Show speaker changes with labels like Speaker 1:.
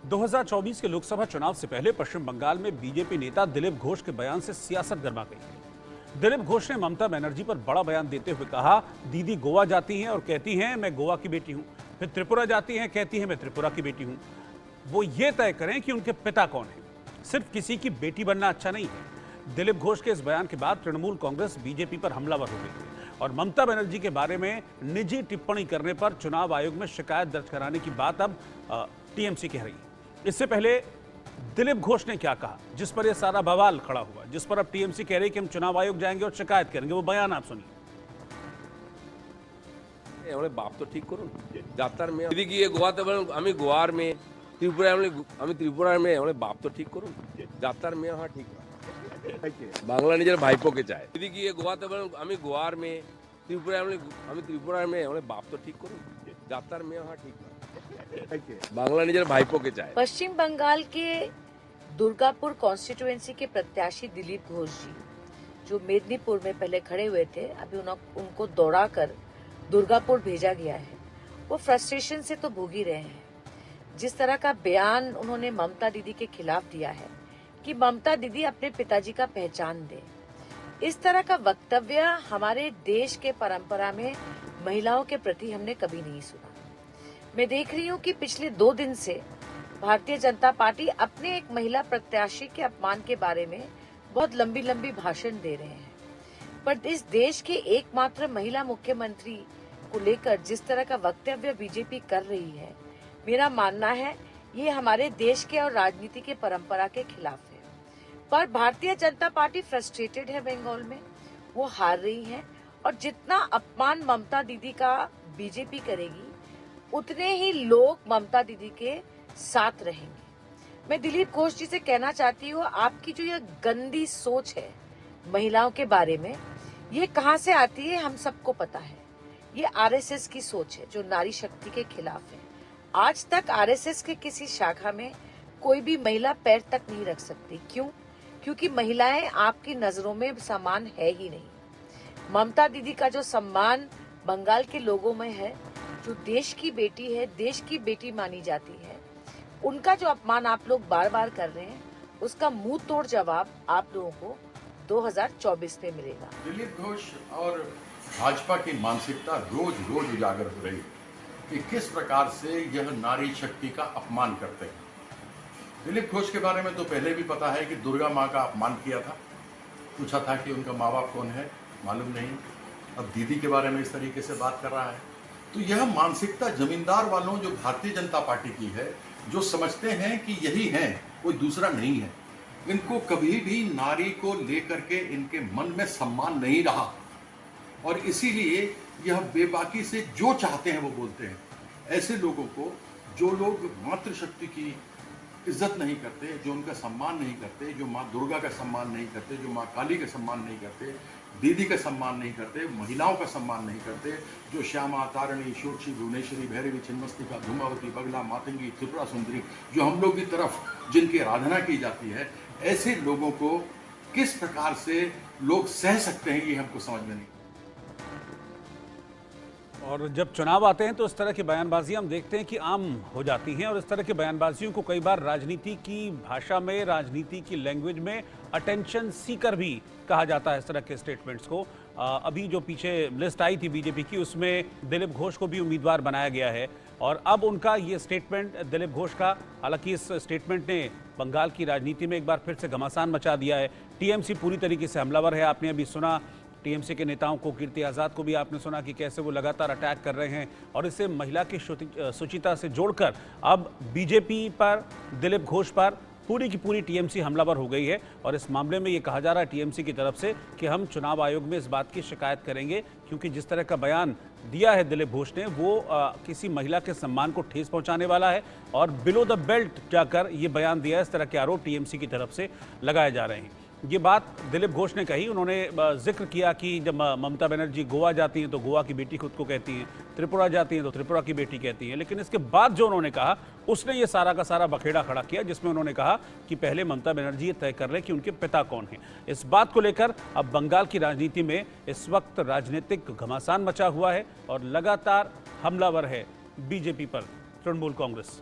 Speaker 1: 2024 के लोकसभा चुनाव से पहले पश्चिम बंगाल में बीजेपी नेता दिलीप घोष के बयान से सियासत गर्मा गई। दिलीप घोष ने ममता बनर्जी पर बड़ा बयान देते हुए कहा, दीदी गोवा जाती हैं और कहती हैं मैं गोवा की बेटी हूं, फिर त्रिपुरा जाती हैं, कहती हैं मैं त्रिपुरा की बेटी हूं। वो ये तय करें कि उनके पिता कौन है, सिर्फ किसी की बेटी बनना अच्छा नहीं है। दिलीप घोष के इस बयान के बाद तृणमूल कांग्रेस बीजेपी पर हमलावर हो गई और ममता बनर्जी के बारे में निजी टिप्पणी करने पर चुनाव आयोग में शिकायत दर्ज कराने की बात अब टीएमसी कह रही है। इससे पहले दिलीप घोष ने क्या कहा, जिस पर यह सारा बवाल खड़ा हुआ, जिस पर अब टीएमसी कह रही है कि हम चुनाव आयोग जाएंगे और शिकायत करेंगे, वो बयान आप सुनिए।
Speaker 2: बाप तो ठीक करो যাত্রার মেয়ে দিদি গিয়ে গোয়াতে বলেন আমি গোয়ার মেয়ে ত্রিপুরায় আমি ত্রিপুরার মেয়ে আমার বাপ তো ঠিক করুন যাত্রার মেয়ে হওয়া ঠিক না বাংলা নিজের ভাইপোকে চায় দিদি গিয়ে গোয়াতে বলেন আমি গোয়ার মেয়ে ত্রিপুরায় আমি ত্রিপুরার মেয়ে আমার বাপ তো ঠিক করুন যাত্রার মেয়ে হওয়া ঠিক না बांग्ला निजर भाईपो के चाहे।
Speaker 3: पश्चिम बंगाल के दुर्गापुर कॉन्स्टिट्यूएंसी के प्रत्याशी दिलीप घोष जी जो मेदिनीपुर में पहले खड़े हुए थे, अभी उनको दौड़ाकर दुर्गापुर भेजा गया है। वो फ्रस्ट्रेशन से तो भोग ही रहे हैं। जिस तरह का बयान उन्होंने ममता दीदी के खिलाफ दिया है कि ममता दीदी अपने पिताजी का पहचान दे, इस तरह का वक्तव्य हमारे देश के परंपरा में महिलाओं के प्रति हमने कभी नहीं सुना। मैं देख रही हूँ कि पिछले 2 दिन से भारतीय जनता पार्टी अपने एक महिला प्रत्याशी के अपमान के बारे में बहुत लंबी लंबी भाषण दे रहे हैं, पर इस देश के एकमात्र महिला मुख्यमंत्री को लेकर जिस तरह का वक्तव्य बीजेपी कर रही है, मेरा मानना है ये हमारे देश के और राजनीति के परंपरा के खिलाफ है। पर भारतीय जनता पार्टी फ्रस्ट्रेटेड है, बंगाल में वो हार रही है और जितना अपमान ममता दीदी का बीजेपी करेगी उतने ही लोग ममता दीदी के साथ रहेंगे। मैं दिलीप घोष जी से कहना चाहती हूँ, आपकी जो ये गंदी सोच है महिलाओं के बारे में, ये कहाँ से आती है हम सबको पता है। ये आरएसएस की सोच है जो नारी शक्ति के खिलाफ है। आज तक आरएसएस के किसी शाखा में कोई भी महिला पैर तक नहीं रख सकती। क्यों? क्योंकि महिलाएं आपकी नजरों में समान है ही नहीं। ममता दीदी का जो सम्मान बंगाल के लोगों में है, जो देश की बेटी है, देश की बेटी मानी जाती है, उनका जो अपमान आप लोग बार बार कर रहे हैं, उसका मुंह तोड़ जवाब आप लोगों को 2024 में मिलेगा।
Speaker 4: दिलीप घोष और भाजपा की मानसिकता रोज रोज उजागर हो रही है कि किस प्रकार से यह नारी शक्ति का अपमान करते हैं। दिलीप घोष के बारे में तो पहले भी पता है कि दुर्गा माँ का अपमान किया था, पूछा था कि उनका माँ बाप कौन है, मालूम नहीं। अब दीदी के बारे में इस तरीके से बात कर रहा है। तो यह मानसिकता जमींदार वालों जो भारतीय जनता पार्टी की है, जो समझते हैं कि यही है, कोई दूसरा नहीं है। इनको कभी भी नारी को लेकर के इनके मन में सम्मान नहीं रहा और इसीलिए यह बेबाकी से जो चाहते हैं वो बोलते हैं। ऐसे लोगों को, जो लोग मातृशक्ति की इज्जत नहीं करते, जो उनका सम्मान नहीं करते, जो माँ दुर्गा का सम्मान नहीं करते, जो माँ काली का सम्मान नहीं करते, दीदी का सम्मान नहीं करते, महिलाओं का सम्मान नहीं करते, जो श्यामा, तारिणी, शोक्षी, भुवनेश्वरी, भैरवी, छिन्नमस्तिका, धूमावती, बगला, मातंगी, त्रिपुरा सुंदरी, जो हम लोग की तरफ जिनकी आराधना की जाती है, ऐसे लोगों को किस प्रकार से लोग सह सकते हैं, ये हमको समझ में नहीं।
Speaker 1: और जब चुनाव आते हैं तो इस तरह की बयानबाजी हम देखते हैं कि आम हो जाती हैं और इस तरह की बयानबाजियों को कई बार राजनीति की भाषा में, राजनीति की लैंग्वेज में अटेंशन सीकर भी कहा जाता है। इस तरह के स्टेटमेंट्स को अभी जो पीछे लिस्ट आई थी बीजेपी की, उसमें दिलीप घोष को भी उम्मीदवार बनाया गया है और अब उनका ये स्टेटमेंट दिलीप घोष का, हालांकि इस स्टेटमेंट ने बंगाल की राजनीति में एक बार फिर से घमासान मचा दिया है। टीएमसी पूरी तरीके से हमलावर है। आपने अभी सुना टीएमसी के नेताओं को, कीर्ति आज़ाद को भी आपने सुना कि कैसे वो लगातार अटैक कर रहे हैं और इसे महिला की सुचिता से जोड़कर अब बीजेपी पर, दिलीप घोष पर पूरी की पूरी टीएमसी हमलावर हो गई है। और इस मामले में ये कहा जा रहा है टीएमसी की तरफ से कि हम चुनाव आयोग में इस बात की शिकायत करेंगे, क्योंकि जिस तरह का बयान दिया है दिलीप घोष ने, वो किसी महिला के सम्मान को ठेस पहुंचाने वाला है और बिलो द बेल्ट जाकर ये बयान दिया है। इस तरह के आरोप टीएमसी की तरफ से लगाए जा रहे हैं। ये बात दिलीप घोष ने कही। उन्होंने जिक्र किया कि जब ममता बनर्जी गोवा जाती हैं तो गोवा की बेटी खुद को कहती हैं, त्रिपुरा जाती हैं तो त्रिपुरा की बेटी कहती हैं, लेकिन इसके बाद जो उन्होंने कहा उसने ये सारा का सारा बखेड़ा खड़ा किया, जिसमें उन्होंने कहा कि पहले ममता बनर्जी ये तय कर लें कि उनके पिता कौन हैं। इस बात को लेकर अब बंगाल की राजनीति में इस वक्त राजनीतिक घमासान मचा हुआ है और लगातार हमलावर है बीजेपी पर तृणमूल कांग्रेस।